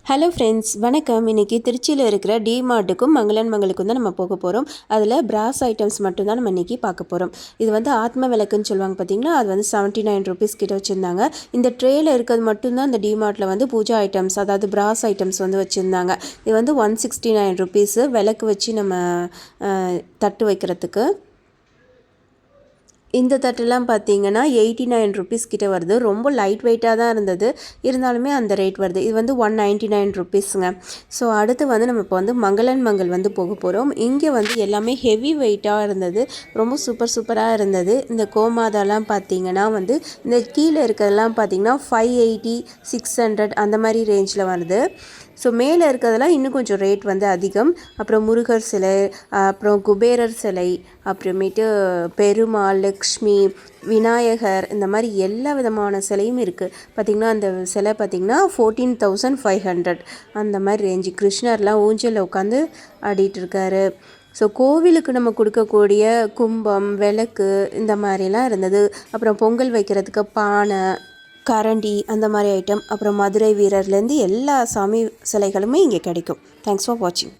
Hello friends, வணக்கம். இன்றைக்கி திருச்சியில் இருக்கிற டிமார்ட்டுக்கும் மங்களன் மங்களுக்கும் தான் நம்ம போக போகிறோம். அதில் பிராஸ் ஐட்டம்ஸ் மட்டும்தான் நம்ம இன்றைக்கி பார்க்க போகிறோம். இது வந்து ஆத்ம விளக்குன்னு சொல்லுவாங்க பார்த்தீங்களா, அது வந்து 79 rupees கிட்ட வச்சுருந்தாங்க. இந்த ட்ரேயில் இருக்கிறது மட்டும்தான் இந்த டிமார்ட்டில் வந்து பூஜா ஐட்டம்ஸ், அதாவது பிராஸ் ஐட்டம்ஸ் வந்து வச்சுருந்தாங்க. இது வந்து 169 rupees விளக்கு வச்சு நம்ம தட்டு வைக்கிறதுக்கு. இந்த தட்டுலாம் பார்த்தீங்கன்னா 89 rupees கிட்ட வருது. ரொம்ப லைட் வெயிட்டாக தான் இருந்தது, இருந்தாலுமே அந்த ரேட் வருது. இது வந்து 199 rupeesங்க. ஸோ அடுத்து வந்து நம்ம இப்போ வந்து மங்களன் மங்கள் வந்து போக போகிறோம். இங்கே வந்து எல்லாமே ஹெவி வெயிட்டாக இருந்தது, ரொம்ப சூப்பராக இருந்தது. இந்த கோமாதாலாம் பார்த்தீங்கன்னா வந்து இந்த கீழே இருக்கிறதெல்லாம் பார்த்தீங்கன்னா 580 600 அந்த மாதிரி ரேஞ்சில் வருது. ஸோ மேலே இருக்கிறதெல்லாம் இன்னும் கொஞ்சம் ரேட் வந்து அதிகம். அப்புறம் முருகர் சிலை, அப்புறம் குபேரர் சிலை, அப்புறமேட்டு பெருமாள், லக்ஷ்மி, விநாயகர், இந்த மாதிரி எல்லா விதமான சிலையும் இருக்குது. பார்த்திங்கன்னா அந்த சிலை பார்த்திங்கன்னா 14,500 அந்த மாதிரி ரேஞ்சு. கிருஷ்ணர்லாம் ஊஞ்சலில் உட்காந்து ஆடிட்டு இருக்காரு. ஸோ கோவிலுக்கு நம்ம கொடுக்கக்கூடிய கும்பம், விளக்கு இந்த மாதிரிலாம் இருந்தது. அப்புறம் பொங்கல் வைக்கிறதுக்கு பானை, கரண்டி, அந்த மாதிரி ஐட்டம், அப்புறம் மதுரை வீரர்லேருந்து எல்லா சாமி சிலைகளுமே இங்கே கிடைக்கும். தேங்க்ஸ் ஃபார் வாட்சிங்.